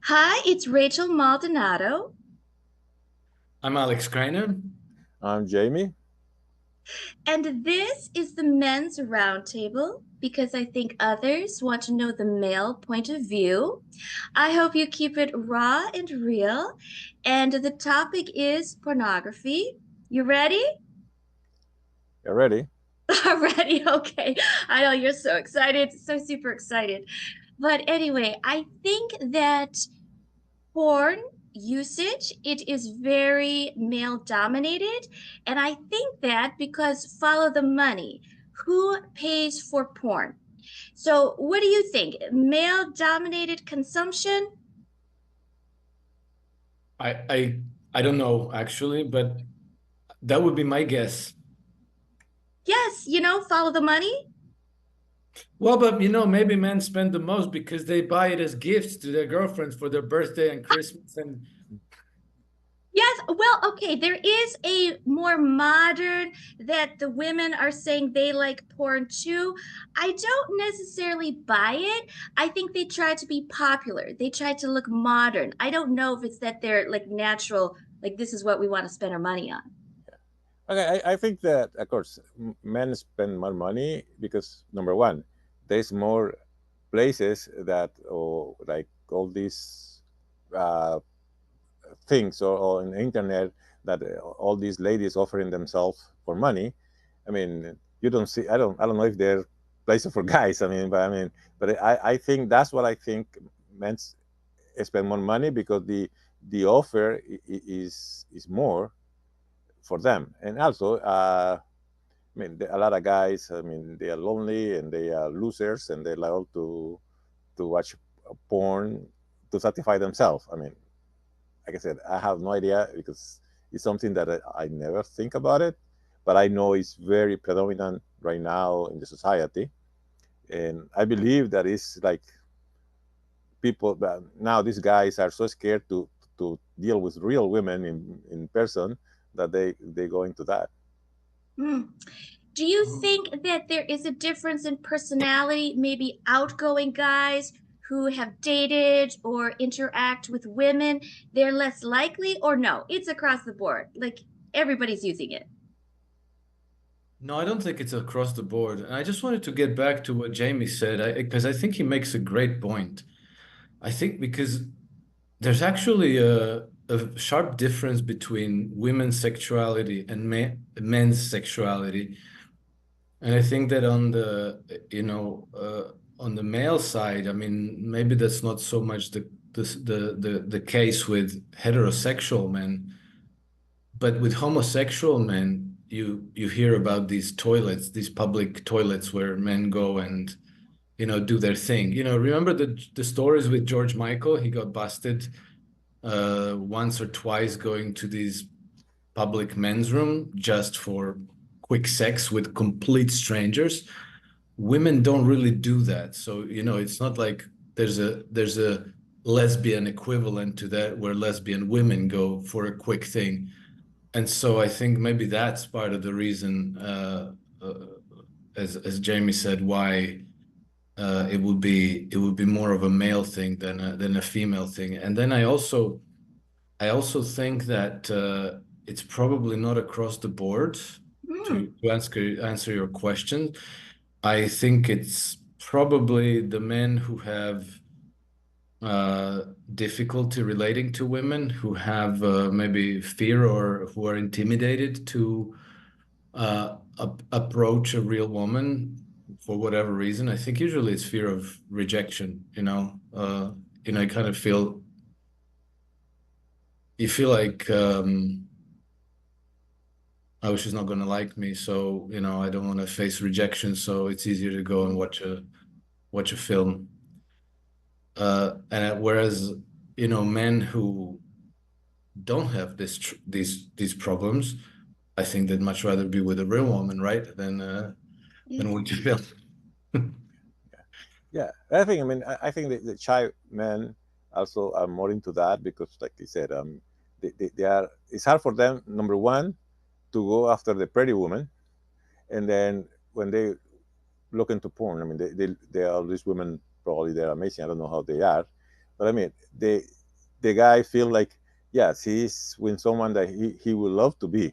Hi, it's Rachel Maldonado, I'm Alex Krainer. I'm Jamie. and this is the Men's Roundtable because I think others want to know the male point of view. I hope you keep it raw and real, and the topic is pornography. You ready? You ready? Ready? Okay. I know you're so excited, so super excited. But anyway, I think that porn usage, it is very male dominated, and I think that because follow the money, who pays for porn? So what do you think, male dominated consumption? I, I I don't know actually, but that would be my guess. Yes, follow the money. Well, but maybe men spend the most because they buy it as gifts to their girlfriends for their birthday and Christmas. And Yes, well, okay, there is a more modern that the women are saying they like porn too. I don't necessarily buy it. I think they try to be popular. They try to look modern. I don't know if it's that they're like natural, like this is what we want to spend our money on. Okay, I think that of course men spend more money because number one, there's more places that like all these uh, things or on the internet that all these ladies offering themselves for money. I mean, you don't see. I don't know if they're places for guys. But I think that's what I think men spend more money because the offer is more for them. And also, a lot of guys, they are lonely and they are losers and they love to watch porn to satisfy themselves. Like I said, I have no idea because it's something that I never think about it, but I know it's very predominant right now in the society. And I believe that it's like people, but now these guys are so scared to deal with real women in person that they go into that. Hmm. Do you think that there is a difference in personality, maybe outgoing guys who have dated or interact with women, they're less likely, or no? It's across the board. Like everybody's using it. no, I don't think it's across the board. And I just wanted to get back to what Jamie said, because I think he makes a great point. I think because there's actually a sharp difference between women's sexuality and men's sexuality. And I think that on the male side, I mean, maybe that's not so much the case with heterosexual men, but with homosexual men, you hear about these toilets, these public toilets where men go and do their thing. Remember the stories with George Michael? He got busted once or twice going to these public men's room just for quick sex with complete strangers. Women don't really do that. So, it's not like there's a lesbian equivalent to that where lesbian women go for a quick thing. And so I think maybe that's part of the reason, uh, as Jamie said, why it would be more of a male thing than a female thing. And then I also think that it's probably not across the board Hmm. to answer your question. I think it's probably the men who have uh, difficulty relating to women, who have maybe fear or who are intimidated to approach a real woman for whatever reason. I think usually it's fear of rejection. You kind of feel you feel like. Oh, she's not going to like me, so I don't want to face rejection. So it's easier to go and watch a film. And whereas men who don't have these problems, I think they'd much rather be with a real woman, right, than watch a film. Yeah, I think the shy men also are more into that because, like you said, they are. It's hard for them. Number one, to go after the pretty woman, and then when they look into porn, they are these women. Probably they're amazing. I don't know how they are, But I mean, the guy feel like, yes, he's with someone that he would love to be,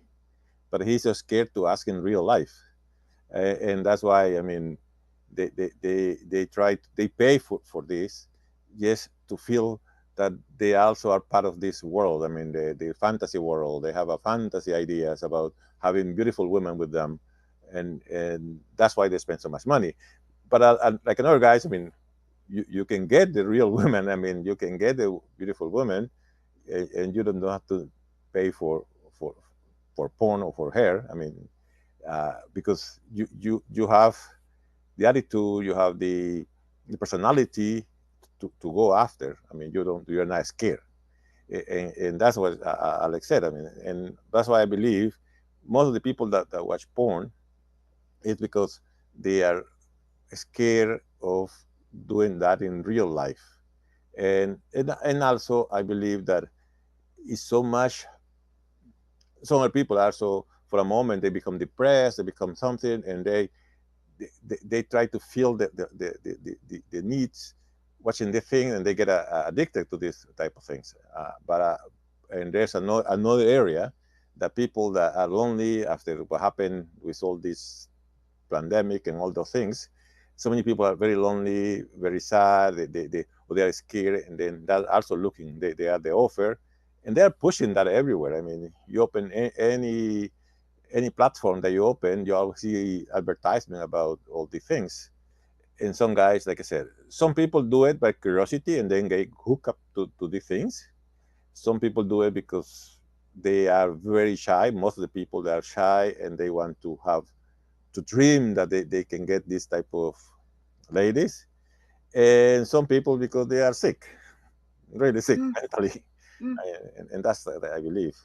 but he's so scared to ask in real life. And that's why, I mean, they try, they pay for this just to feel that they also are part of this world. I mean, the fantasy world. They have a fantasy ideas about having beautiful women with them, and that's why they spend so much money. But like another guys, I mean, you can get the real women. I mean, you can get the beautiful women, and you don't have to pay for for porn or for hair. I mean, because you have the attitude, you have the personality to go after. I mean, you're not scared, and that's what Alex said. I mean, and that's why I believe most of the people that watch porn is because they are scared of doing that in real life, and also I believe that it's so much. Some other people are so for a moment they become depressed, they become something, and they try to feel the needs watching the thing, and they get addicted to this type of things. But and there's another area that people that are lonely after what happened with all this pandemic and all those things. So many people are very lonely, very sad. Or they are scared, and then they're also looking. They are the offer, and they're pushing that everywhere. I mean, you open any platform that you open, you always see advertisement about all the things. And some guys, like I said, some people do it by curiosity and then they hook up to the things. Some people do it because they are very shy. Most of the people that are shy and they want to dream that they can get this type of ladies. And some people because they are sick, really sick mentally. Mm. And that's I believe.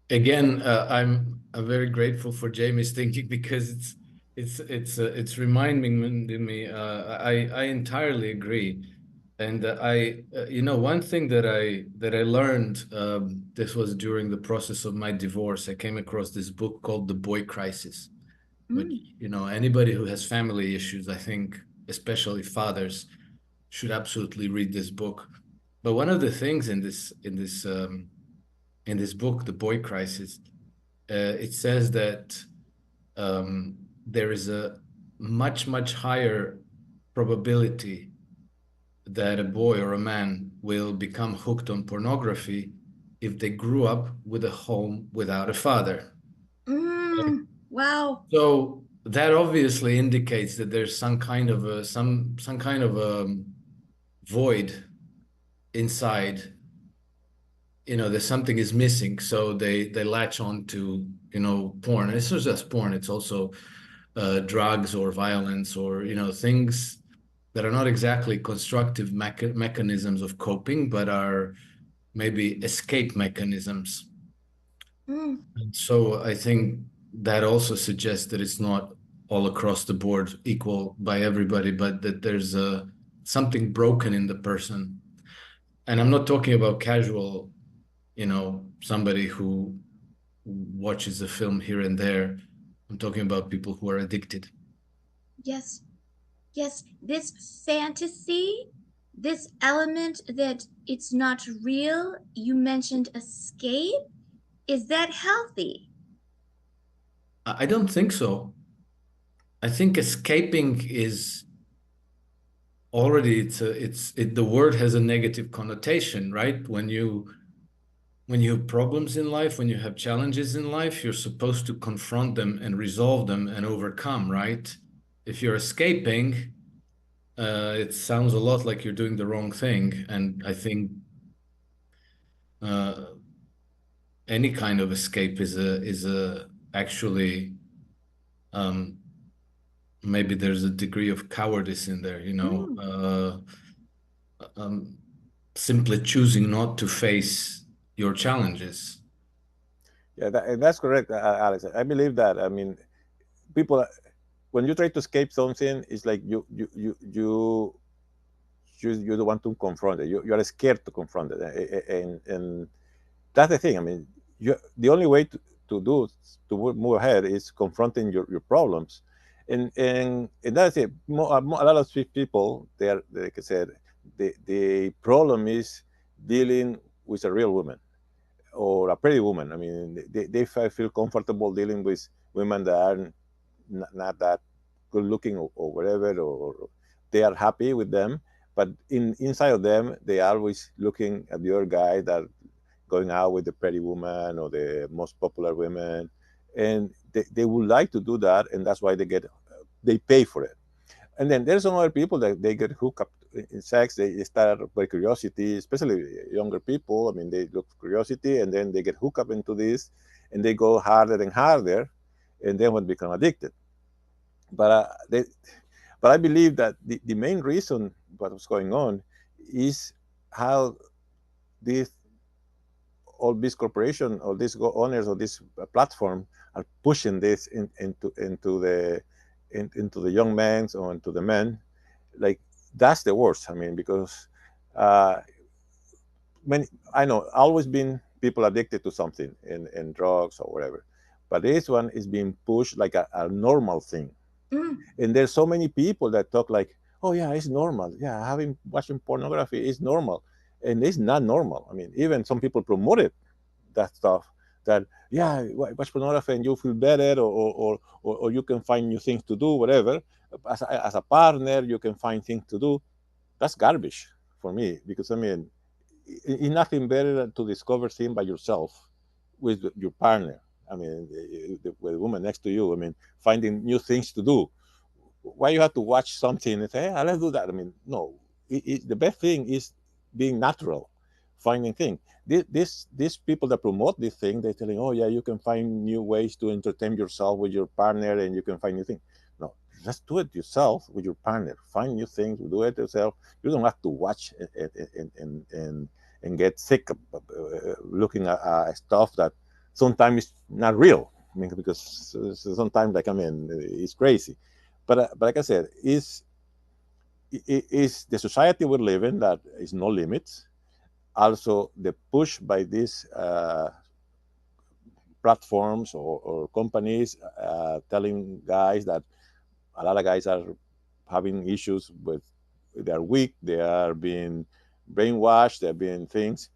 Again, I'm very grateful for Jamie's thinking because it's reminding me. I entirely agree, and you know, one thing that I learned, this was during the process of my divorce. I came across this book called The Boy Crisis, which, Mm. you know, anybody who has family issues, I think, especially fathers, should absolutely read this book. But one of the things in this book, The Boy Crisis, it says that there is a much higher probability that a boy or a man will become hooked on pornography if they grew up with a home without a father. Wow. So that obviously indicates that there's some kind of void inside. You know, there's something is missing, so they latch on to, you know, porn. And it's not just porn, it's also drugs or violence or, you know, things that are not exactly constructive mechanisms of coping, but are maybe escape mechanisms. Mm. And so I think that also suggests that it's not all across the board equal by everybody, but that there's something broken in the person. And I'm not talking about casual, you know, somebody who watches a film here and there. I'm talking about people who are addicted. Yes. Yes. This fantasy, this element that it's not real, you mentioned escape. Is that healthy? I don't think so. I think escaping is already the word has a negative connotation, right? When you have problems in life, when you have challenges in life, you're supposed to confront them and resolve them and overcome, right? If you're escaping, it sounds a lot like you're doing the wrong thing. And I think uh, any kind of escape is a actually um, maybe there's a degree of cowardice in there, you know, Mm. um, simply choosing not to face your challenges. Yeah, and that's correct, Alex. I believe that. I mean, people when you try to escape something, it's like you don't want to confront it. You are scared to confront it, and that's the thing. I mean, the only way to move ahead is confronting your problems, and that's it. A lot of people, they are, like I said, The problem is dealing with a real woman or a pretty woman. I mean, they feel comfortable dealing with women that are not that good looking or whatever, or they are happy with them. But inside of them, they are always looking at the other guy that going out with the pretty woman or the most popular women, and they would like to do that, and that's why they pay for it. And then there's some other people that they get hooked up in sex. They start by curiosity, especially younger people. I mean, they look for curiosity, and then they get hooked up into this, and they go harder and harder, and then would become addicted. But but I believe that the main reason what was going on is how this all these corporation or these owners of this platform are pushing this into the young men or into the men. Like that's the worst. I mean, because uh, many I know always been people addicted to something in drugs or whatever, but this one is being pushed like a normal thing. And there's so many people that talk like, oh yeah, it's normal. Yeah, having watching pornography is normal, and it's not normal. I mean, even some people promote it that stuff that yeah, watch pornography and you feel better, or you can find new things to do, whatever. As a partner, you can find things to do. That's garbage for me because I mean, it's nothing better than to discover things by yourself with your partner. I mean, with the woman next to you. I mean, finding new things to do. Why you have to watch something and say, hey, let's do that? I mean, no. The best thing is being natural, finding things. These people that promote this thing, they're telling, oh yeah, you can find new ways to entertain yourself with your partner, and you can find new things. No, just do it yourself with your partner. Find new things, do it yourself. You don't have to watch and get sick looking at stuff that sometimes is not real. I mean, because sometimes, like I mean, it's crazy. But like I said, is the society we live in that is no limits. Also, the push by these platforms or companies telling guys that a lot of guys are having issues with they're weak, they are being brainwashed, they're being things,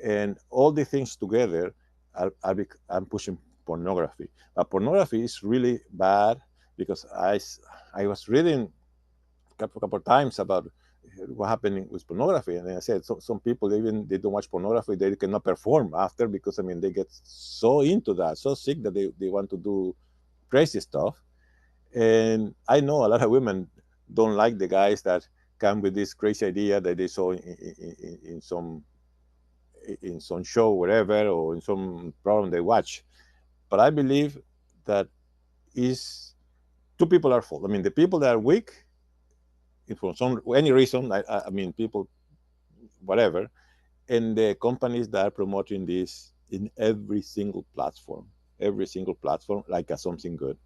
and all the things together are pushing pornography. But pornography is really bad because I was reading a couple of times about what happening with pornography, and I said some people even they don't watch pornography, they cannot perform after because I mean they get so into that, so sick that they want to do crazy stuff. And I know a lot of women don't like the guys that come with this crazy idea that they saw in some show, whatever, or in some program they watch. But I believe that is two people are fault. I mean, the people that are weak, if for some any reason, I mean, people, whatever, and the companies that are promoting this in every single platform, like as something good.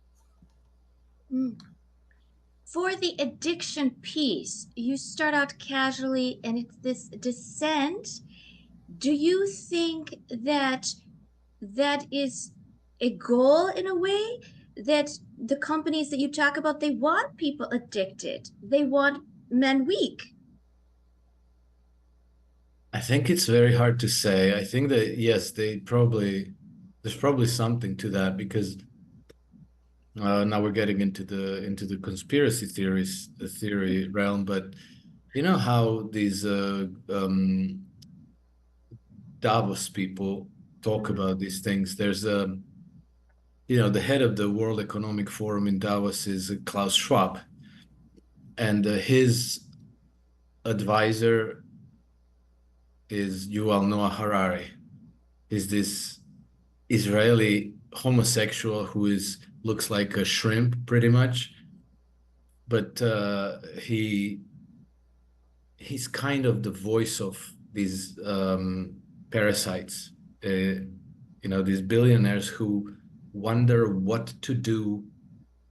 For the addiction piece, you start out casually and it's this descent. Do you think that that is a goal in a way? That the companies that you talk about, they want people addicted, they want men weak. I think it's very hard to say. I think that yes, there's probably something to that because now we're getting into the conspiracy theory realm. But you know how these Davos people talk about these things. There's a the head of the World Economic Forum in Davos is Klaus Schwab, and his advisor is Yuval Noah Harari. Is this Israeli homosexual who is looks like a shrimp pretty much, but he's kind of the voice of these parasites, these billionaires who wonder what to do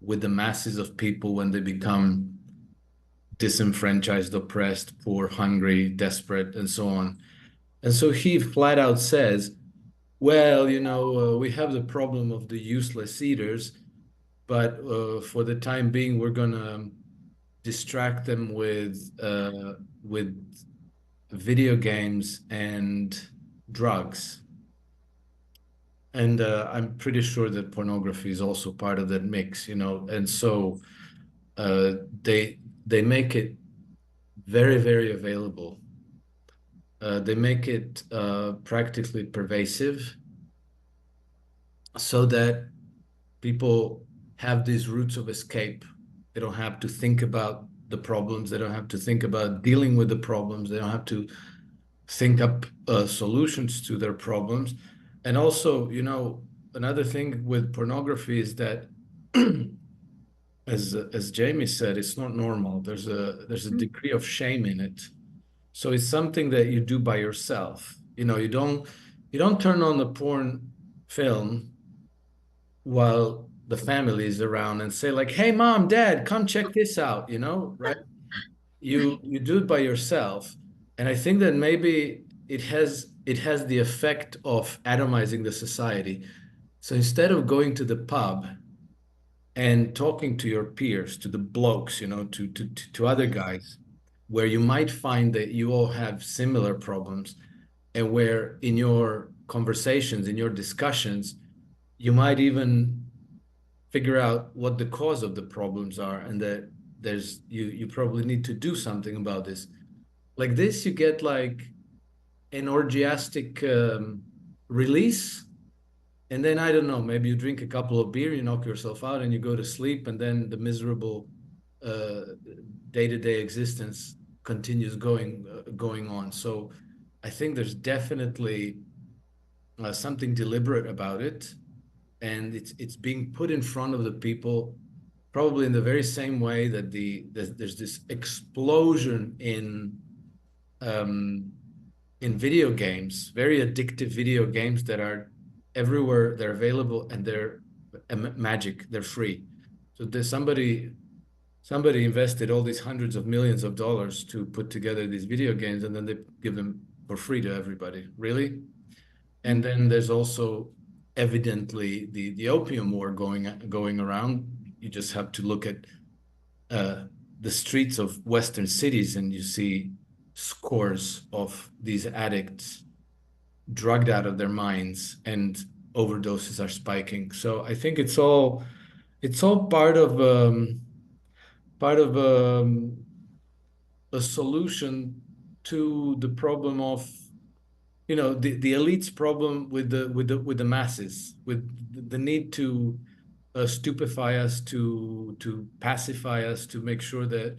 with the masses of people when they become disenfranchised, oppressed, poor, hungry, desperate, and so on. And so he flat out says, well, we have the problem of the useless eaters, but for the time being, we're going to distract them with with video games and drugs. And I'm pretty sure that pornography is also part of that mix, you know. And so uh, they make it very, very available. They make it practically pervasive, so that people have these routes of escape. They don't have to think about the problems. They don't have to think about dealing with the problems. They don't have to think up solutions to their problems. And also, you know, another thing with pornography is that, as Jamie said, it's not normal. There's a degree of shame in it. So it's something that you do by yourself. You know, you don't turn on the porn film while the family is around and say like, "Hey, mom, dad, come check this out," you know, right? You do it by yourself. And I think that maybe it has the effect of atomizing the society. So instead of going to the pub and talking to your peers, to the blokes, you know, to other guys, where you might find that you all have similar problems, and where in your conversations, in your discussions, you might even figure out what the cause of the problems are, and that you probably need to do something about this. Like this, you get like an orgiastic release, and then I don't know, maybe you drink a couple of beer, you knock yourself out, and you go to sleep, and then the miserable uh, day-to-day existence continues going on. So I think there's definitely something deliberate about it, and it's being put in front of the people, probably in the very same way that there's this explosion um, in video games, very addictive video games that are everywhere, they're available, and they're magic, they're free. So there's somebody invested all these hundreds of millions of dollars to put together these video games, and then they give them for free to everybody. Really? And then there's also evidently the opium war going around. You just have to look at uh, the streets of Western cities, and you see scores of these addicts drugged out of their minds, and overdoses are spiking. So I think it's all part of a solution to the problem of, you know, the elites problem with the masses, with the need to stupefy us, to pacify us, to make sure that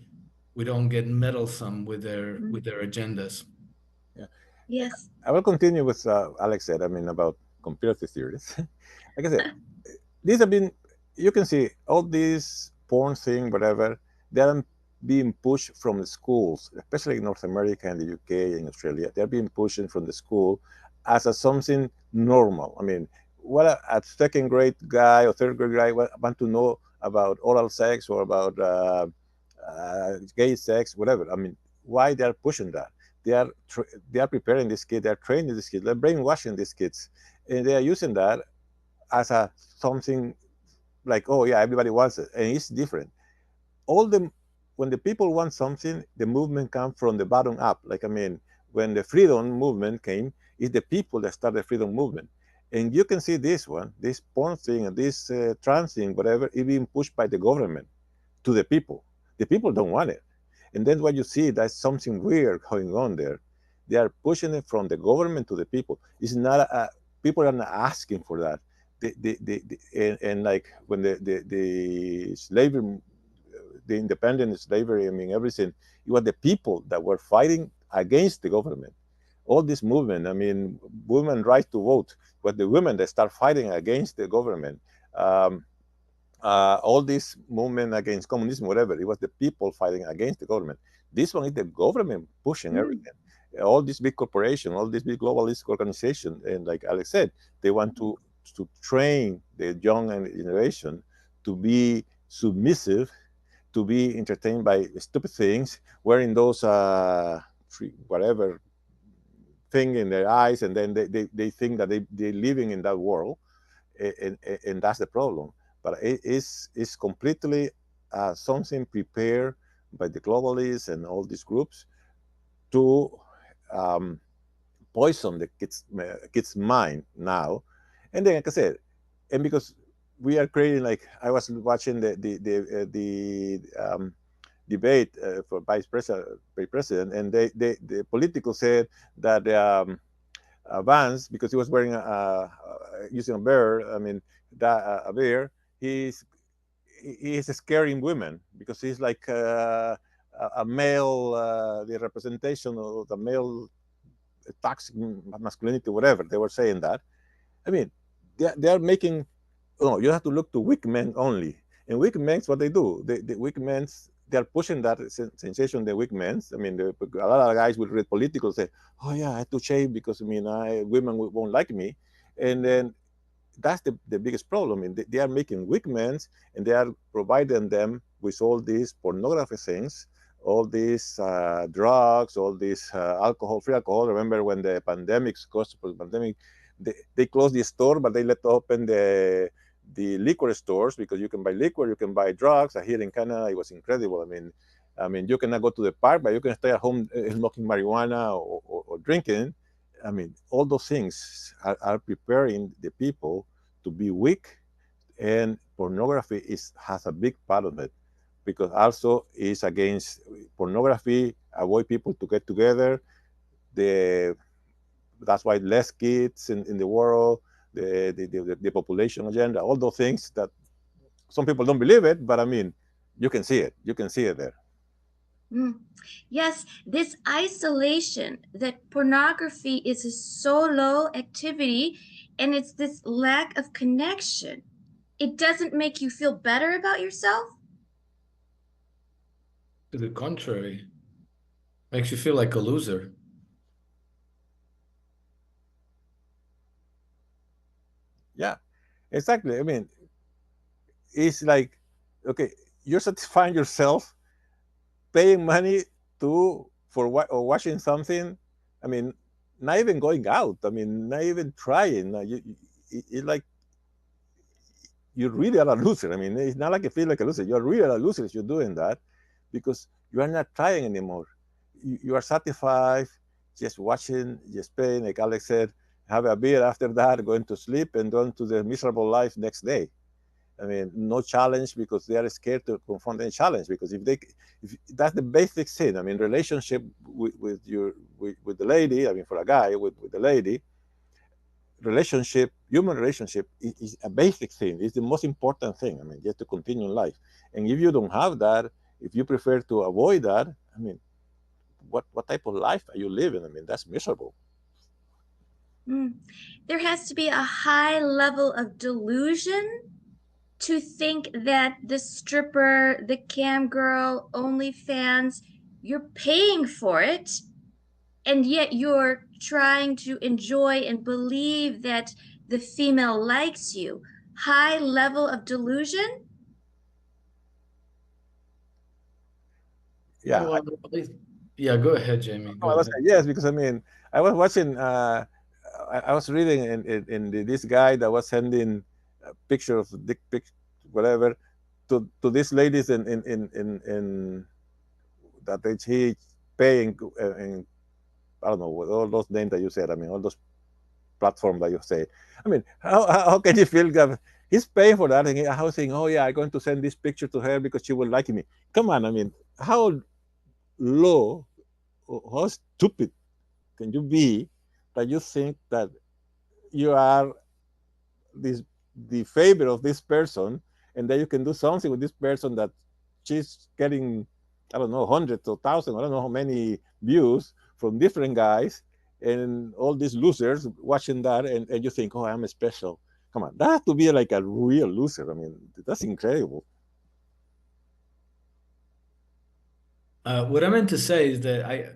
we don't get meddlesome with their agendas. Yeah. Yes. I will continue with Alex said. I mean about conspiracy theories. Like I said, these have been. You can see all these porn thing, whatever. They are being pushed from the schools, especially in North America and the UK and Australia. They're being pushed in from the school as a something normal. I mean, what a second grade guy or third grade guy want to know about oral sex or about gay sex, whatever. I mean, why they're pushing that? They are preparing these kids, they're training these kids, they're brainwashing these kids, and they are using that as a something like, oh yeah, everybody wants it, and it's different. All the When the people want something, the movement comes from the bottom up. Like I mean, when the freedom movement came, it's the people that start the freedom movement, and you can see this one, this porn thing, and this trans thing, whatever, is being pushed by the government to the people. The people don't want it. And then what you see, that's something weird going on there. They are pushing it from the government to the people. It's not people are not asking for that. And like when the slavery, the independent slavery, I mean everything, it was the people that were fighting against the government. All this movement, I mean, women right to vote, but the women that start fighting against the government. Um, all this movement against communism, whatever, it was the people fighting against the government. This one is the government pushing everything. All these big corporations, all these big globalist organizations, and like Alex said, they want to train the young generation to be submissive, to be entertained by stupid things, wearing those whatever thing in their eyes, and then they think that they're living in that world, and that's the problem. But it's completely something prepared by the globalists and all these groups to poison the kids' mind now. And then, like I said, and because we are creating, like I was watching the debate for vice president, and the political said that Vance, because he was wearing using a bear, I mean that a bear, he's scaring women because he's like a male, the representation of the male toxic masculinity, whatever they were saying that. I mean, they are making. No, you have to look to weak men only. And weak men, what they do, the weak men, they are pushing that sensation. The weak men. I mean, a lot of guys will read political say, "Oh yeah, I have to shave because I mean, women won't like me," and then that's the biggest problem. I mean, they are making weak men and they are providing them with all these pornography things, all these drugs, all these alcohol, free alcohol. Remember when the pandemics, cost for the pandemic, they closed the store, but they let open the liquor stores because you can buy liquor, you can buy drugs. Here in Canada, it was incredible. I mean, you cannot go to the park, but you can stay at home smoking marijuana or drinking. I mean, all those things are preparing the people to be weak, and pornography has a big part of it because also is against pornography, avoid people to get together. The That's why less kids in the world, the population agenda, all those things that some people don't believe it, but I mean, you can see it. You can see it there. Yes, this isolation that pornography is a solo activity and it's this lack of connection. It doesn't make you feel better about yourself. To the contrary, makes you feel like a loser. Yeah, exactly. I mean, it's like, okay, you're satisfying yourself paying money for or watching something. I mean, not even going out. I mean, not even trying. It's like you really are a loser. I mean, it's not like you feel like a loser. You're really a loser if you're doing that because you are not trying anymore. You are satisfied just watching, just paying, like Alex said, have a beer after that, going to sleep, and going to the miserable life next day. I mean, no challenge because they are scared to confront any challenge. Because if that's the basic thing. I mean, relationship with the lady. I mean, for a guy with the lady, human relationship is a basic thing. It's the most important thing. I mean, just to continue in life. And if you don't have that, if you prefer to avoid that, I mean, what type of life are you living? I mean, that's miserable. There has to be a high level of delusion to think that the stripper, the cam girl, OnlyFans, you're paying for it, and yet you're trying to enjoy and believe that the female likes you. High level of delusion. Yeah, Well, yeah, go ahead, Jamie. Go I was ahead. yes, because I mean, I was watching. I was reading this guy that was sending a picture of dick pic, whatever, to these ladies in that he paying in, I don't know, with all those names that you said. I mean, all those platforms that you say. I mean, how can you feel that he's paying for that and how saying, oh yeah, I'm going to send this picture to her because she will like me. Come on, I mean, how low, how stupid can you be that you think that you are this the favor of this person and that you can do something with this person that she's getting, I don't know, hundreds or thousands, I don't know how many views from different guys and all these losers watching that, and you think, oh, I'm special. Come on, that has to be like a real loser. I mean, that's incredible. What I meant to say is that I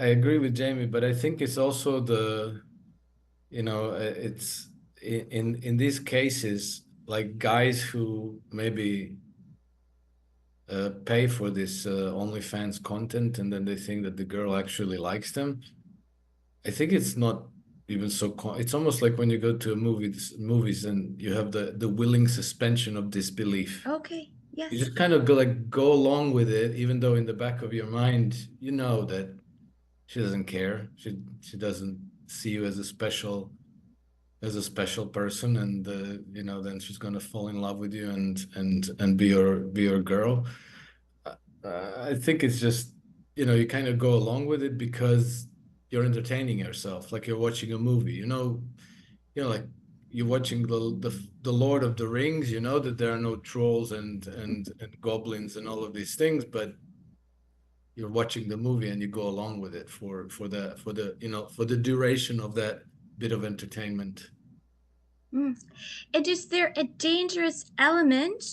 agree with Jamie, but I think it's also it's in these cases like guys who maybe pay for this OnlyFans content and then they think that the girl actually likes them. I think it's not even it's almost like when you go to movies and you have the willing suspension of disbelief. Okay. you Yes. just kind of go along with it, even though in the back of your mind, you know that she doesn't care. She doesn't see you as a special person, and then she's gonna fall in love with you and be your girl. I think it's just, you kind of go along with it because you're entertaining yourself, like you're watching a movie. Like you're watching the Lord of the Rings. You know that there are no trolls and goblins and all of these things, but you're watching the movie and you go along with it for the duration of that bit of entertainment. Mm. And is there a dangerous element?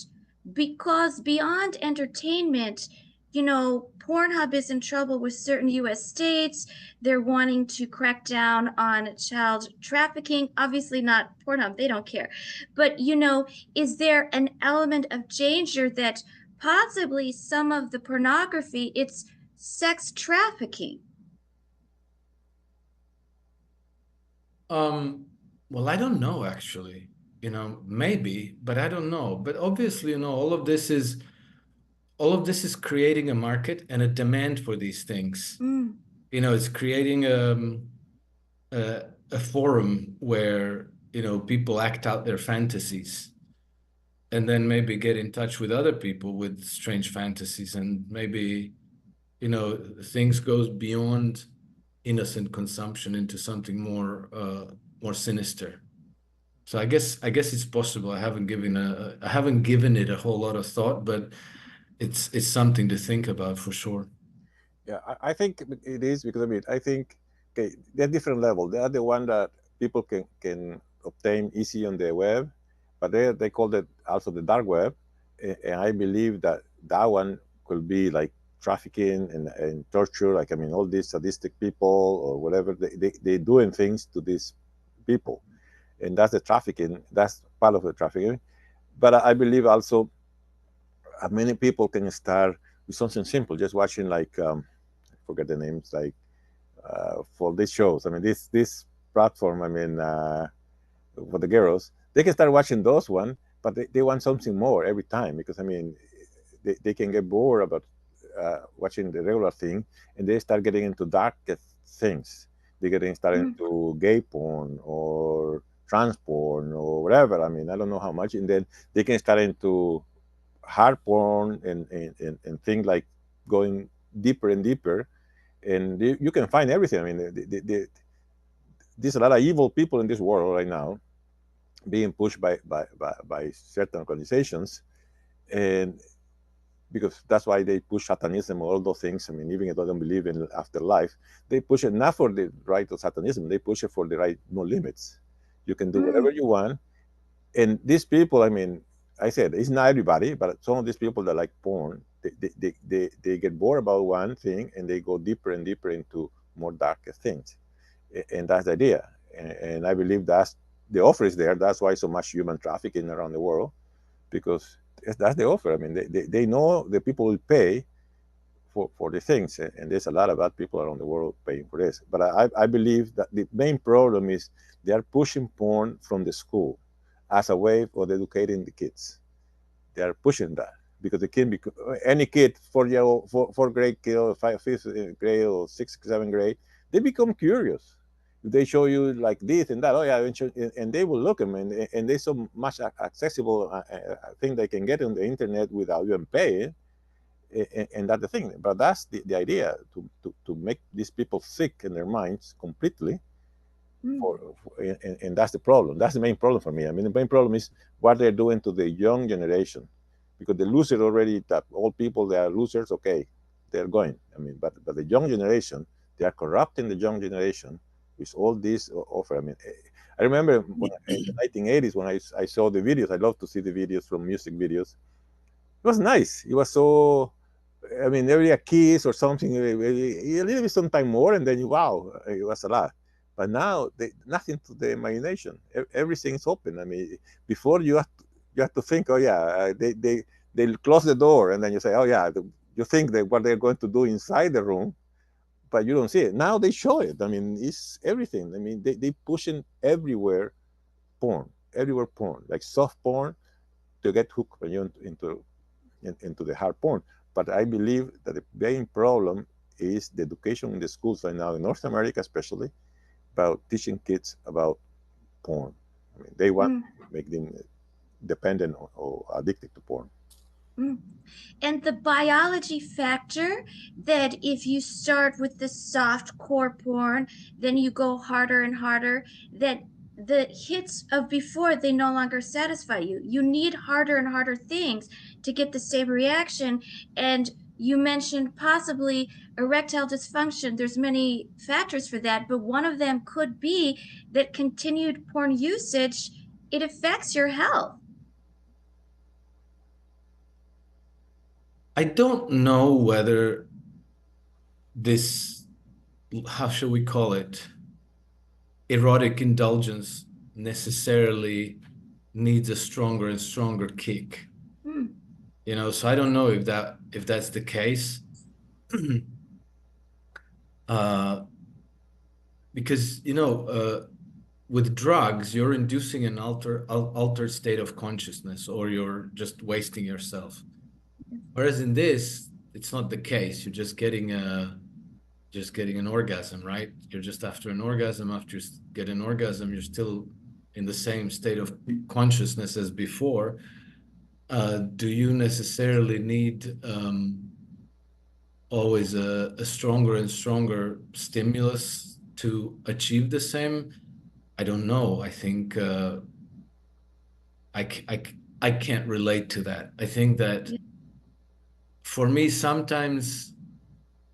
Because beyond entertainment, Pornhub is in trouble with certain US states. They're wanting to crack down on child trafficking. Obviously, not Pornhub, they don't care. But, is there an element of danger that possibly some of the pornography, it's sex trafficking? Um, well, I don't know actually. Maybe, but I don't know. But obviously, all of this is creating a market and a demand for these things. Mm, It's creating a forum where people act out their fantasies and then maybe get in touch with other people with strange fantasies, and maybe things goes beyond innocent consumption into something more sinister. So I guess it's possible. I haven't given it a whole lot of thought, but it's something to think about for sure. Yeah, I think it is because I think okay, they're different level. They are the one that people can obtain easy on the web, but they call it also the dark web, and I believe that that one could be like trafficking and torture. Like all these sadistic people or whatever they doing things to these people, and that's the trafficking. That's part of the trafficking. But I believe also many people can start with something simple, just watching like forget the names like for these shows. This platform. For the girls, they can start watching those one, but they want something more every time because they can get bored about watching the regular thing, and they start getting into dark things. They getting started mm, into gay porn or trans porn or whatever. I don't know how much, and then they can start into hard porn and things like going deeper and deeper, and you can find everything. There's a lot of evil people in this world right now being pushed by certain organizations, and because that's why they push satanism or all those things. Even if they don't believe in afterlife, they push it not for the right of satanism, they push it for the right no limits. You can do whatever mm, you want, and these people, I said it's not everybody, but some of these people that like porn, they get bored about one thing and they go deeper and deeper into more darker things, and that's the idea. And I believe that's the offer is there. That's why so much human trafficking around the world, because that's the offer. They know the people will pay for the things, and there's a lot of bad people around the world paying for this. But I believe that the main problem is they are pushing porn from the school as a way of educating the kids. They are pushing that because the kid, any kid, 4 year old, fourth grade kid, or fifth grade, or sixth, seventh grade, they become curious. If they show you like this and that, oh yeah, and they will look them, and there's so much accessible thing they can get on the internet without even paying, and that's the thing. But that's the idea to make these people sick in their minds completely. mm, And that's the problem. That's the main problem for me. The main problem is what they're doing to the young generation, because the losers already, that old people, they are losers. Okay, they're going. But the young generation, they are corrupting the young generation with all this offer. I remember in the 1980s when I saw the videos. I love to see the videos from music videos. It was nice. It was so. Every a kiss or something, a little bit, sometime more, and then wow, it was a lot. But now, nothing to the imagination. Everything is open. Before you have to think, oh yeah, they close the door, and then you say, oh yeah, you think that what they're going to do inside the room, but you don't see it. Now they show it. It's everything. They pushing everywhere porn, like soft porn to get hooked into into the hard porn. But I believe that the main problem is the education in the schools right now in North America, especially about teaching kids about porn. I mean, they want to make them dependent or addicted to porn. And the biology factor that if you start with the soft core porn, then you go harder and harder, that the hits of before, they no longer satisfy you. You need harder and harder things to get the same reaction. And you mentioned possibly erectile dysfunction. There's many factors for that, but one of them could be that continued porn usage, it affects your health. I don't know whether this, how should we call it, erotic indulgence necessarily needs a stronger and stronger kick. You know, so I don't know if that's the case. Because, you know, with drugs, you're inducing an altered state of consciousness, or you're just wasting yourself. Whereas in this, it's not the case. You're just getting an orgasm, right? You're just after an orgasm. After you get an orgasm, you're still in the same state of consciousness as before. Do you necessarily need always a stronger and stronger stimulus to achieve the same? I don't know. I think I can't relate to that. I think that for me, sometimes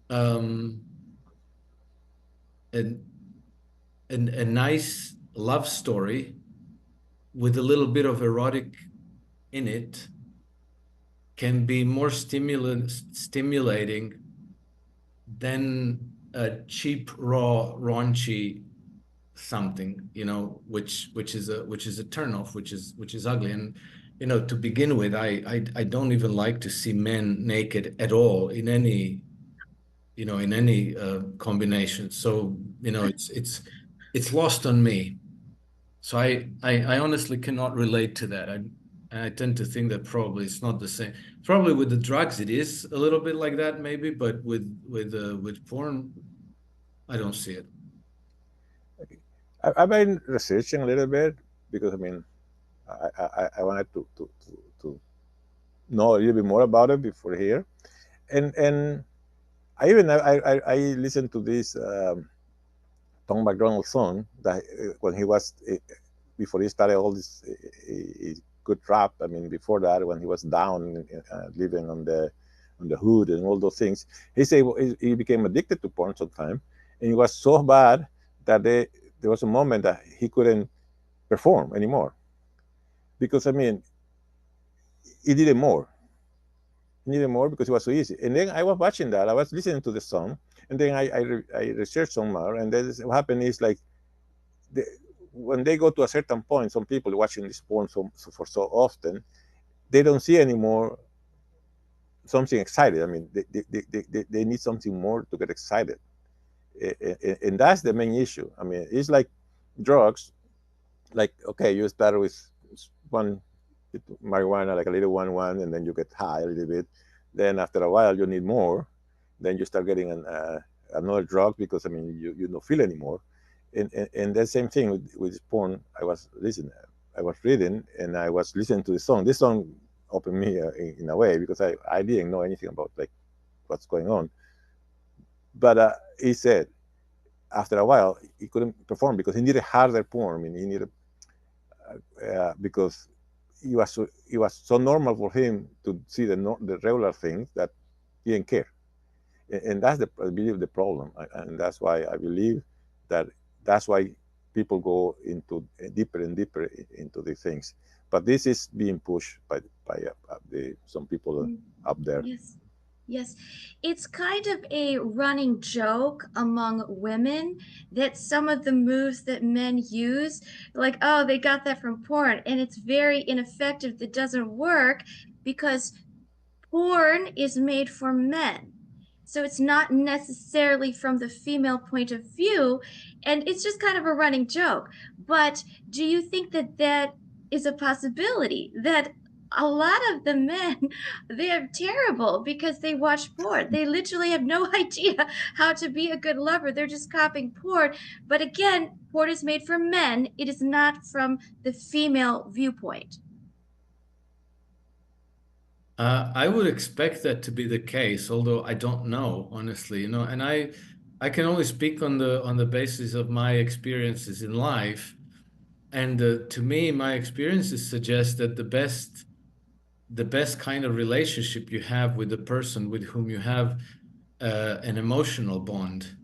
a nice love story with a little bit of erotic in it can be more stimulating than a cheap, raw, raunchy something, you know, which is a turnoff, which is ugly. And you know, to begin with, I don't even like to see men naked at all in any, you know, in any combination. So you know, it's lost on me. So I honestly cannot relate to that. I tend to think that probably it's not the same. Probably with the drugs, it is a little bit like that, maybe, but with porn, I don't see it. I've been researching a little bit because I mean, I wanted to know a little bit more about it before here, and I listened to this Tom McDonald song that when he was before he started all this good rap. I mean, before that, when he was down living on the hood and all those things, he said he became addicted to porn sometime, and it was so bad that there was a moment that he couldn't perform anymore because I mean, he needed more. He needed more because it was so easy. And then I was watching that. I was listening to the song, and then I researched some more. And then what happened is like, when they go to a certain point, some people watching this porn for so often, they don't see anymore something excited. I mean, they need something more to get excited. And that's the main issue. I mean, it's like drugs. Like, okay, you start with one marijuana, like a little one, and then you get high a little bit. Then after a while, you need more. Then you start getting another drug because I mean, you don't feel anymore. And the same thing with porn. I was reading, and I was listening to the song. This song opened me in a way because I didn't know anything about like what's going on. But he said after a while he couldn't perform because he needed harder porn. I mean, he needed because it was so normal for him to see the regular things that he didn't care, and that's I believe the problem, and that's why I believe that's why people go into deeper and deeper into these things. But this is being pushed by some people up there. Yes. Yes, it's kind of a running joke among women that some of the moves that men use, like, oh, they got that from porn, and it's very ineffective. That doesn't work because porn is made for men. So it's not necessarily from the female point of view, and it's just kind of a running joke. But do you think that that is a possibility, that a lot of the men, they're terrible because they watch porn. They literally have no idea how to be a good lover. They're just copying porn. But again, porn is made for men. It is not from the female viewpoint. I would expect that to be the case, although I don't know, honestly, and I can only speak on the basis of my experiences in life. And to me, my experiences suggest that the best kind of relationship you have with the person with whom you have an emotional bond,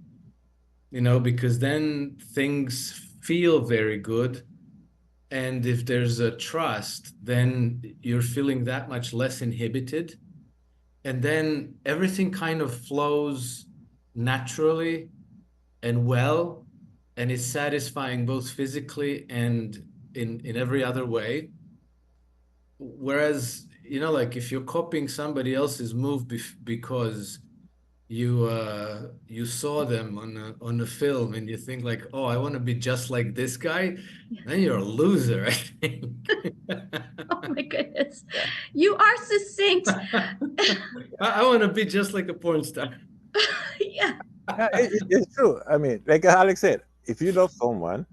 because then things feel very good. And if there's a trust, then you're feeling that much less inhibited. And then everything kind of flows naturally and well, and it's satisfying both physically and in every other way. Whereas, like if you're copying somebody else's move because you saw them on a film and you think like, oh, I want to be just like this guy, then you're a loser, I think. Oh my goodness. You are succinct. I want to be just like a porn star. Yeah. It's true. I mean, like Alex said, if you love someone,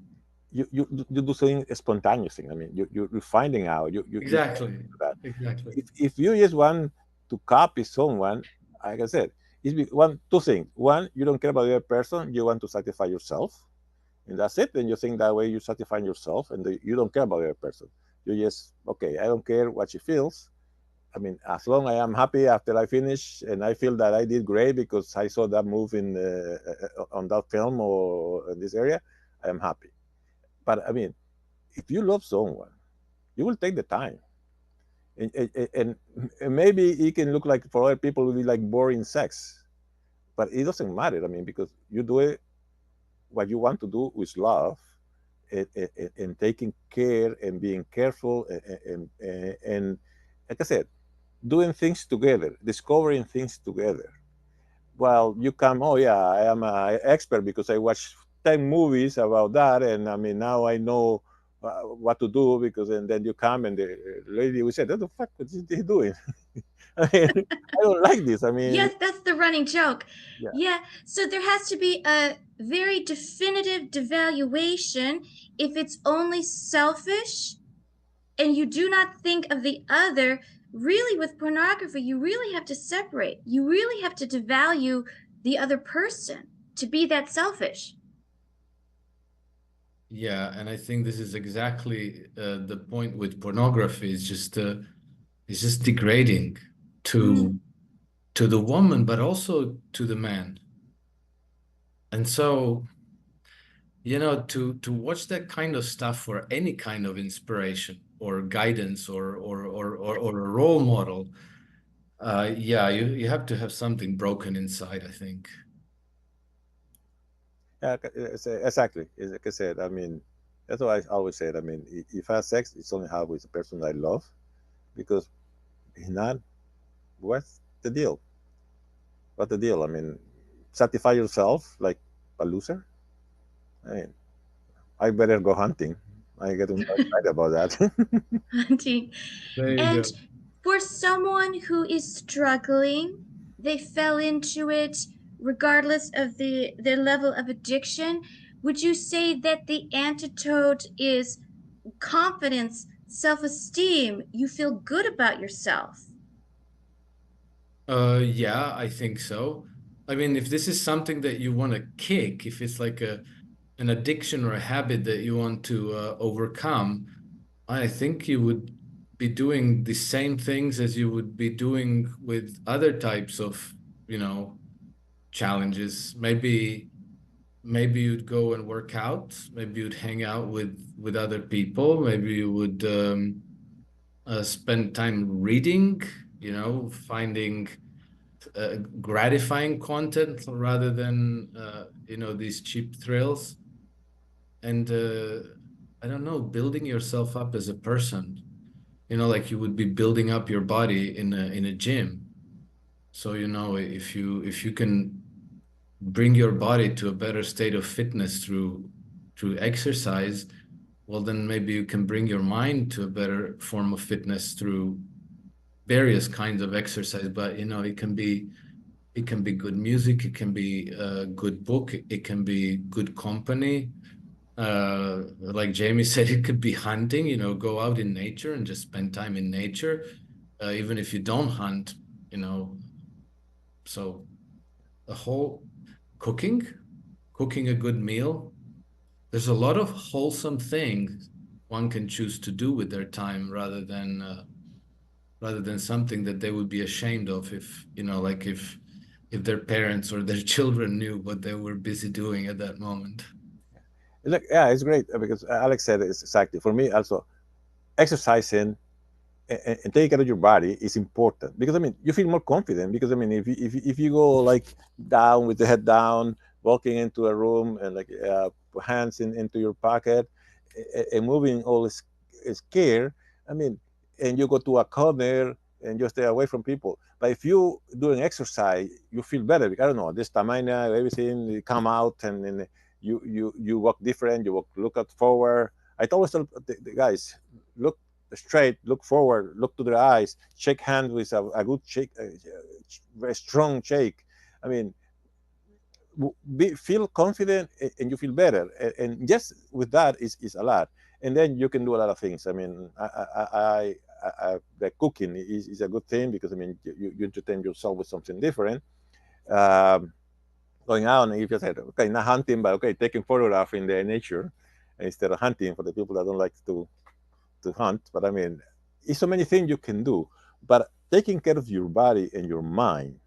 you do something spontaneous thing. I mean, you're finding out. You Exactly. that. Exactly. If you just want to copy someone, like I said, two things. One, you don't care about the other person. You want to satisfy yourself, and that's it. And you think that way you satisfy yourself, and you don't care about the other person. You just, okay, I don't care what she feels. I mean, as long as I am happy after I finish and I feel that I did great because I saw that move on that film or in this area, I am happy. But I mean, if you love someone, you will take the time. And maybe it can look like for other people it will be like boring sex, but it doesn't matter. I mean, because you do it what you want to do with love, and taking care and being careful, and like I said, doing things together, discovering things together. Well, you come, oh yeah, I am an expert because I watched 10 movies about that, and I mean now I know what to do, because and then you come and the lady will say, what the fuck is he doing? I mean, I don't like this. I mean, Yes, that's the running joke. yeah. Yeah. So there has to be a very definitive devaluation if it's only selfish and you do not think of the other. Really, with pornography, you really have to separate. You really have to devalue the other person to be that selfish. Yeah, and I think this is exactly the point with pornography. It's just degrading to to the woman, but also to the man. And so, to watch that kind of stuff for any kind of inspiration or guidance or a role model, yeah, you have to have something broken inside, I think. Yeah, exactly. Like I said, I mean, that's what I always said. I mean, if I have sex, it's only have with the person I love, because if not, what's the deal? What's the deal? I mean, satisfy yourself like a loser? I mean, I better go hunting. I get excited about that. Hunting. There you And go. for someone who is struggling, they fell into it regardless of their level of addiction. Would you say that the antidote is confidence, self-esteem? You feel good about yourself. Yeah, I think so. I mean, if this is something that you want to kick, if it's like an addiction or a habit that you want to overcome, I think you would be doing the same things as you would be doing with other types of, challenges. Maybe you'd go and work out. Maybe you'd hang out with other people. Maybe you would spend time reading, finding gratifying content rather than these cheap thrills. And I don't know, building yourself up as a person, like you would be building up your body in a gym. So, if you can bring your body to a better state of fitness through exercise, well, then maybe you can bring your mind to a better form of fitness through various kinds of exercise. But it can be good music, it can be a good book, it can be good company. Like Jamie said, it could be hunting, go out in nature and just spend time in nature, even if you don't hunt, you know. So the whole cooking a good meal. There's a lot of wholesome things one can choose to do with their time rather than something that they would be ashamed of if, like if their parents or their children knew what they were busy doing at that moment. Look, yeah, it's great because Alex said it's exactly for me also exercising and taking care of your body is important because I mean you feel more confident because I mean if you go like down with the head down, walking into a room and like hands into your pocket and moving all is care. I mean, and you go to a corner and you stay away from people. But if you doing exercise, you feel better. I don't know, the stamina, everything come out and you walk different. You walk look at forward. I always tell the guys look straight, look forward, look to their eyes, shake hands with a good shake, very strong shake. I mean, feel confident and you feel better. And just with that is a lot. And then you can do a lot of things. I mean, the cooking is a good thing because I mean, you entertain yourself with something different. Um, Going out and you just said, okay, not hunting, but okay, taking photograph in the nature instead of hunting for the people that don't like to hunt. But I mean, it's so many things you can do. But taking care of your body and your mind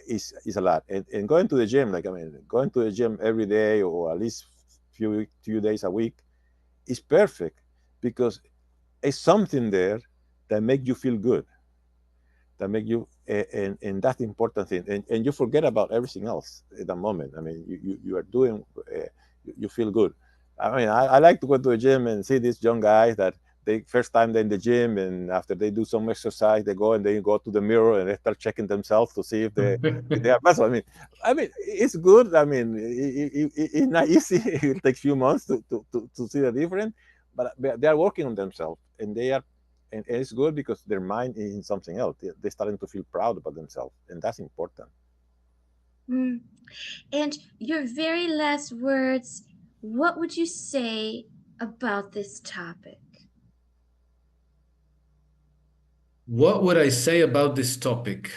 is a lot. And going to the gym, like I mean, going to the gym every day or at least few days a week is perfect because it's something there that make you feel good, that make you and that's the important thing. And you forget about everything else at the moment. I mean, you are doing, you feel good. I mean, I like to go to the gym and see these young guys that they first time they're in the gym and after they do some exercise, they go and they go to the mirror and they start checking themselves to see if they are muscle. I mean, it's good. I mean, it's not easy. It takes few months to see the difference, but they are working on themselves and they are and it's good because their mind is in something else. They're starting to feel proud about themselves, and that's important. Mm. And your very last words, what would you say about this topic? What would I say about this topic?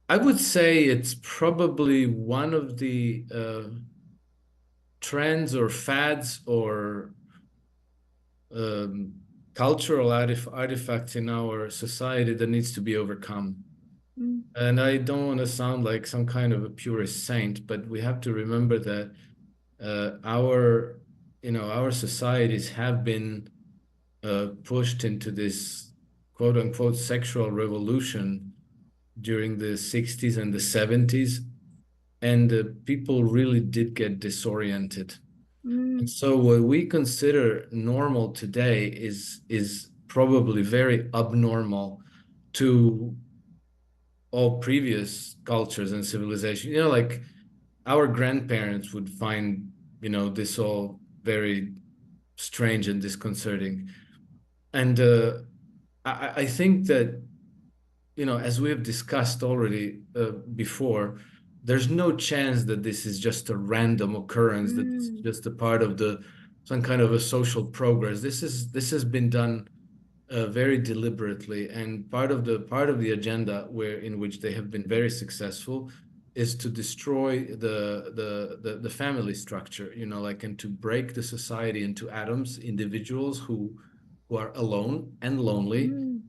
I would say it's probably one of the trends or fads or um, cultural artifacts in our society that needs to be overcome. Mm. And I don't want to sound like some kind of a purist saint, but we have to remember that our societies have been pushed into this quote unquote sexual revolution during the 60s and the 70s, and people really did get disoriented. And Mm. so what we consider normal today is probably very abnormal to all previous cultures and civilizations. Like our grandparents would find, this all very strange and disconcerting. And I think that, as we have discussed already before, there's no chance that this is just a random occurrence, that it's Mm. just a part of some kind of a social progress. This has been done very deliberately, and part of the agenda in which they have been very successful is to destroy the family structure, like, and to break the society into atoms, individuals who are alone and lonely. Mm.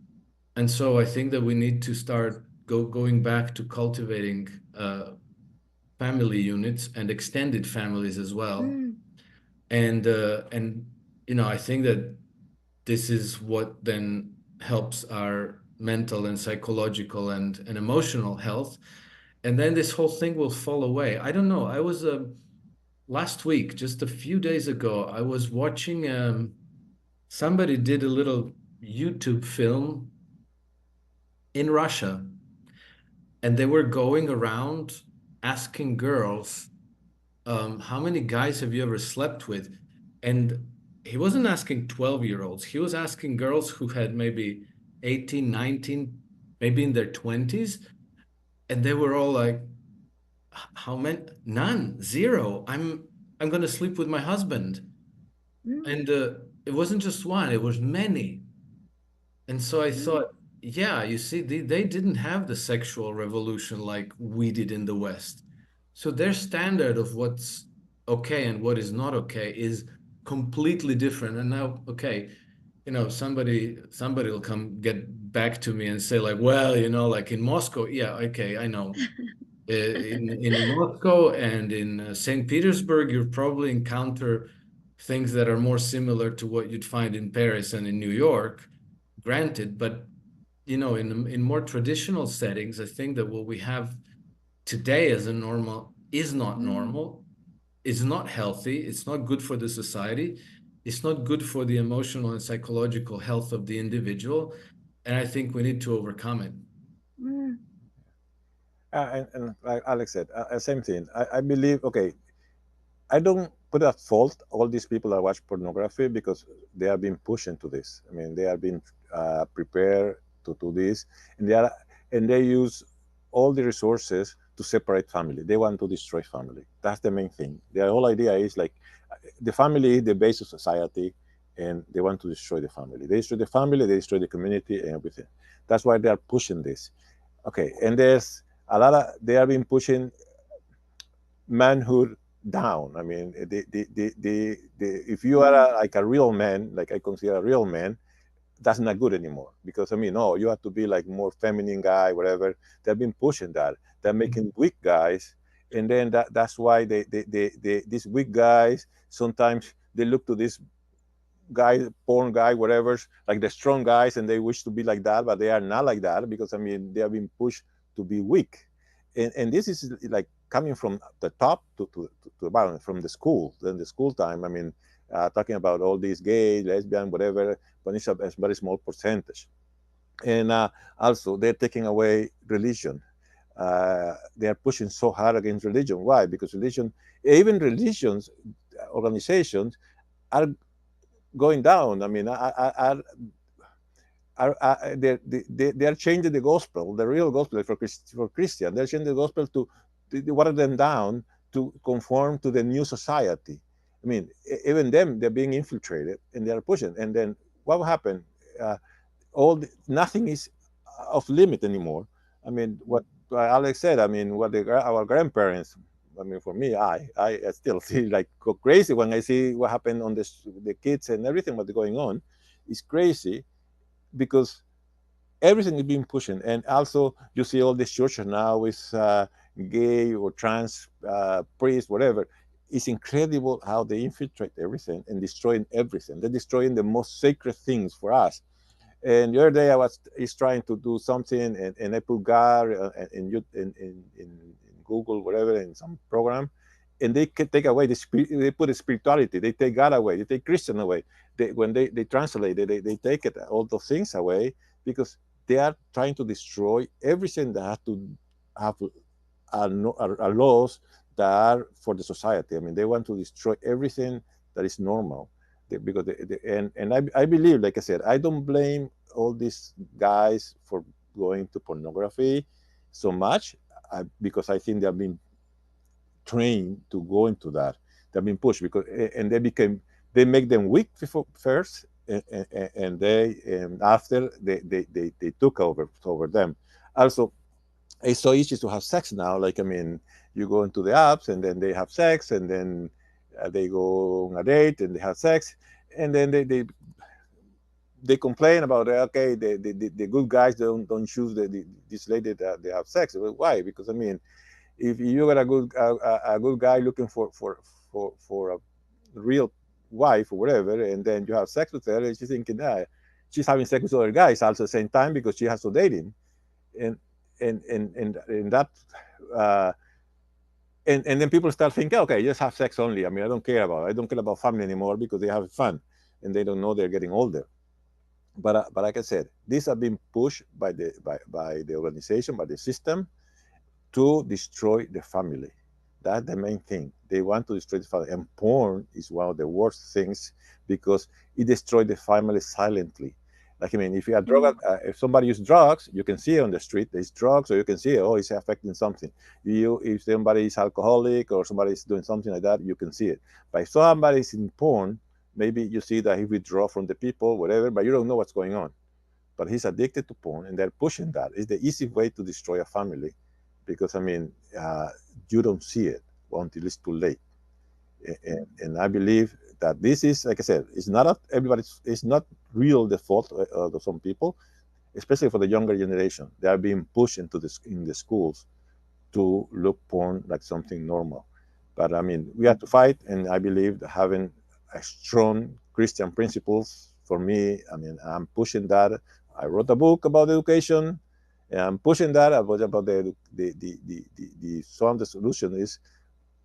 And so I think that we need to start going back to cultivating family units and extended families as well. Mm. And I think that this is what then helps our mental and psychological and emotional health. And then this whole thing will fall away. I don't know. I was last week, just a few days ago, I was watching somebody did a little YouTube film in Russia, and they were going around asking girls, how many guys have you ever slept with? And he wasn't asking 12-year-olds. He was asking girls who had maybe 18, 19, maybe in their 20s. And they were all like, how many? None, zero. I'm going to sleep with my husband. Mm, And it wasn't just one, it was many. And so I mm, thought, yeah, you see, they didn't have the sexual revolution like we did in the West. So their standard of what's okay and what is not okay is completely different. And now, okay, somebody will come get back to me and say like, well, like in Moscow, yeah, okay, I know. In Moscow and in St. Petersburg, you'll probably encounter things that are more similar to what you'd find in Paris and in New York, granted. But in more traditional settings, I think that what we have today as a normal is not mm, normal, is not healthy, it's not good for the society, it's not good for the emotional and psychological health of the individual, and I think we need to overcome it. mm, And like Alex said, same thing. I believe, okay, I don't put at fault all these people that watch pornography because they are being pushed into this. I mean, they are being prepared to do this, and they use all the resources to separate family. They want to destroy family. That's the main thing. The whole idea is like the family is the base of society, and they want to destroy the family. They destroy the family, they destroy the community, and everything. That's why they are pushing this. Okay, and there's a lot of they have been pushing manhood down. I mean, if you are mm, like a real man, like I consider a real man, that's not good anymore. Because I mean, no, you have to be like more feminine guy, whatever. They've been pushing that. They're making weak guys, and then that's why these weak guys sometimes they look to this guy, porn guy, whatever, like the strong guys, and they wish to be like that, but they are not like that because I mean they are being pushed to be weak, and this is like coming from the top to the bottom, from the school, then the school time. I mean, talking about all these gay, lesbian, whatever, but it's a very small percentage, and also they're taking away religion. They are pushing so hard against religion. Why? Because religion, even religions, organizations are going down. I mean, they are changing the gospel, the real gospel for Christian. They're changing the gospel to water them down to conform to the new society. I mean, even them, they're being infiltrated and they are pushing. And then what will happen? Uh, Nothing is off limit anymore. I mean, what Alex said. I mean, our grandparents. I mean, for me, I still see like go crazy when I see what happened on the kids and everything what's going on. It's crazy because everything is being pushed, and also you see all these churches now with gay or trans priests, whatever. It's incredible how they infiltrate everything and destroying everything. They're destroying the most sacred things for us. And the other day I was is trying to do something, and I put God in Google, whatever, in some program, and they can take away the spirit. They put the spirituality. They take God away. They take Christian away. When they translate it, they take it all those things away because they are trying to destroy everything that has to have are laws that are for the society. I mean, they want to destroy everything that is normal. Because and I believe, like I said, I don't blame all these guys for going to pornography so much because I think they have been trained to go into that. They've been pushed because and they make them weak first, and after they took over them. Also, it's so easy to have sex now. Like I mean, you go into the apps and then they have sex, and then they go on a date and they have sex, and then they complain about okay, the good guys don't choose this lady that they have sex. Well, why? Because I mean, if you got a good guy looking for a real wife or whatever, and then you have sex with her, and she's thinking that she's having sex with other guys also at the same time because she has to date him, and and that uh, and then people start thinking, okay, just have sex only. I mean, I don't care about family anymore because they have fun, and they don't know they're getting older. But like I said, these are being pushed by the organization, by the system, to destroy the family. That's the main thing. They want to destroy the family, and porn is one of the worst things because it destroys the family silently. Like, I mean, if you are drug, if somebody uses drugs, you can see it on the street. There's drugs, or you can see, oh, it's affecting something. If somebody is alcoholic or somebody is doing something like that, you can see it. But if somebody is in porn, maybe you see that he withdraw from the people, whatever, but you don't know what's going on. But he's addicted to porn, and they're pushing that. It's the easy way to destroy a family, because I mean, you don't see it until it's too late. And I believe that this is, like I said, it's not everybody's. It's not real the fault of some people, especially for the younger generation. They are being pushed into this in the schools to look porn like something normal. But I mean, we have to fight, and I believe that having a strong Christian principles, for me, I mean, I'm pushing that. I wrote a book about education, and I'm pushing that about the some of the solution is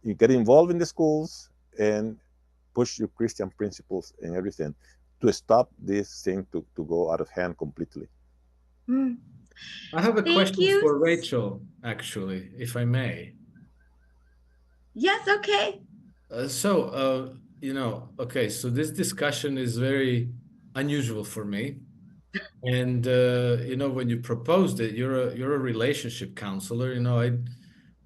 you get involved in the schools and push your Christian principles and everything to stop this thing to go out of hand completely. Mm. I have a Thank question you. for Rachel, actually, if I may. Yes, okay. Okay, so this discussion is very unusual for me. And when you proposed it, you're a relationship counselor.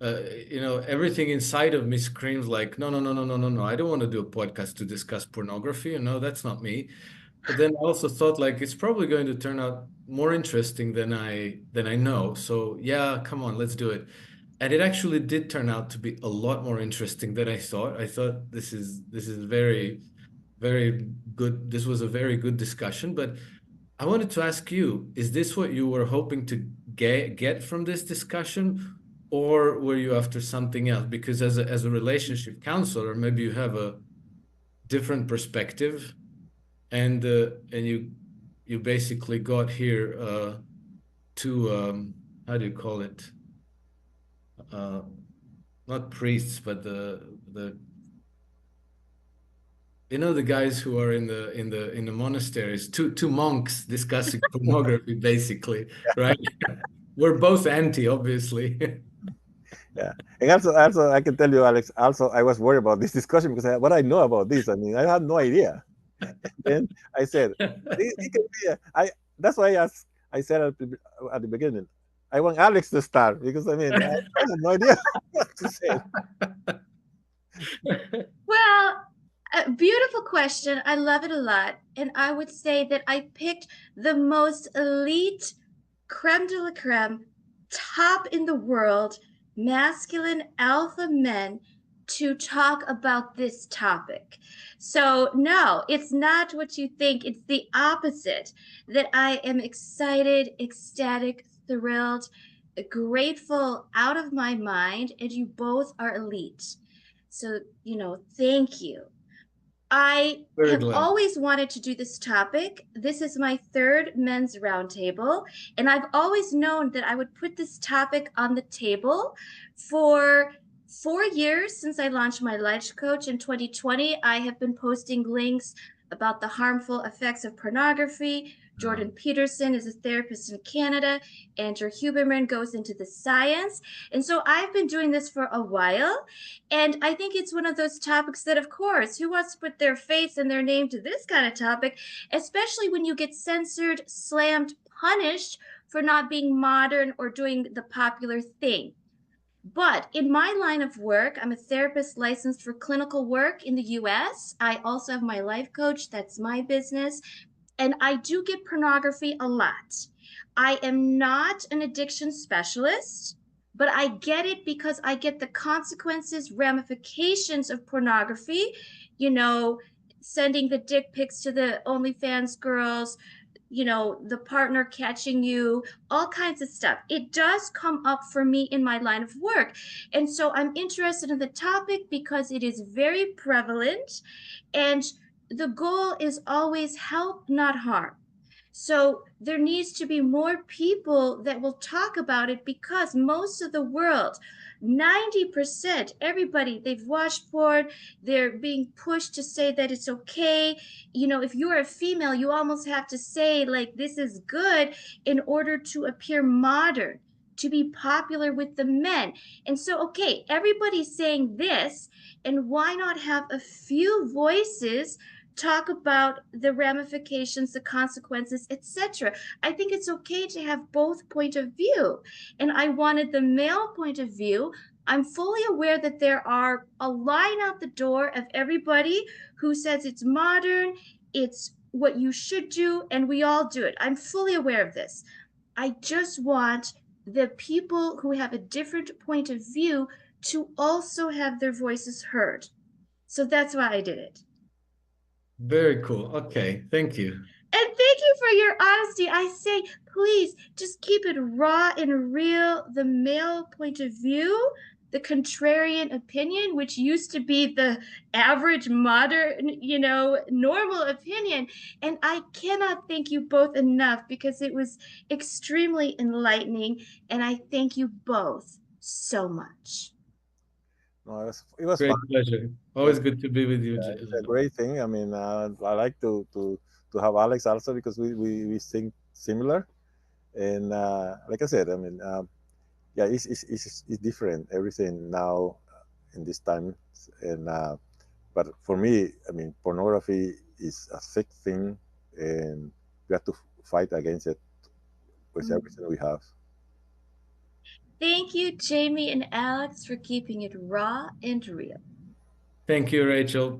Everything inside of me screams like, no, no, no, no, no, no, no. I don't want to do a podcast to discuss pornography. That's not me. But then I also thought like it's probably going to turn out more interesting than I know. So yeah, come on, let's do it. And it actually did turn out to be a lot more interesting than I thought. I thought this is very, very good. This was a very good discussion, but I wanted to ask you, is this what you were hoping to get from this discussion, or were you after something else? Because as a relationship counselor, maybe you have a different perspective, and you basically got here to how do you call it? Uh, Not priests, but the guys who are in the monasteries, two monks discussing pornography, basically, right? We're both anti, obviously. Yeah, and also, I can tell you, Alex. Also, I was worried about this discussion because what I know about this, I mean, I had no idea. Then I said, it can be. That's why I said at the beginning, I want Alex to start because I mean, I have no idea what to say. Well, a beautiful question. I love it a lot. And I would say that I picked the most elite, creme de la creme, top in the world, masculine alpha men to talk about this topic. So, no, it's not what you think. It's the opposite. That I am excited, ecstatic, thrilled, grateful, out of my mind, and you both are elite. So, thank you. I Very have glad. always wanted to do this topic. This is my third men's roundtable, and I've always known that I would put this topic on the table for 4 years since I launched my life coach in 2020. I have been posting links about the harmful effects of pornography. Jordan Peterson is a therapist in Canada. Andrew Huberman goes into the science. And so I've been doing this for a while. And I think it's one of those topics that, of course, who wants to put their face and their name to this kind of topic, especially when you get censored, slammed, punished for not being modern or doing the popular thing. But in my line of work, I'm a therapist licensed for clinical work in the US. I also have my life coach, that's my business. And I do get pornography a lot. I am not an addiction specialist, but I get it because I get the consequences, ramifications of pornography, you know, sending the dick pics to the OnlyFans girls, the partner catching you, all kinds of stuff. It does come up for me in my line of work. And so I'm interested in the topic because it is very prevalent, and the goal is always help, not harm. So there needs to be more people that will talk about it because most of the world, 90%, everybody, they've watched porn, they're being pushed to say that it's okay. If you're a female, you almost have to say, like, this is good in order to appear modern, to be popular with the men. And so, okay, everybody's saying this, and why not have a few voices talk about the ramifications, the consequences, etc. I think it's okay to have both point of view. And I wanted the male point of view. I'm fully aware that there are a line out the door of everybody who says it's modern, it's what you should do, and we all do it. I'm fully aware of this. I just want the people who have a different point of view to also have their voices heard. So that's why I did it. Very cool. Okay, thank you. And thank you for your honesty. I say, please just keep it raw and real. The male point of view, the contrarian opinion, which used to be the average, modern, normal opinion. And I cannot thank you both enough because it was extremely enlightening. And I thank you both so much. No, it was Great fun. pleasure. Always good to be with you. It's a great thing. I mean, I like to have Alex also because we think similar, and like I said, I mean, yeah, it's different everything now in this time, and but for me, I mean, pornography is a sick thing, and we have to fight against it with everything we have. Thank you, Jaime and Alex, for keeping it raw and real. Thank you, Rachel.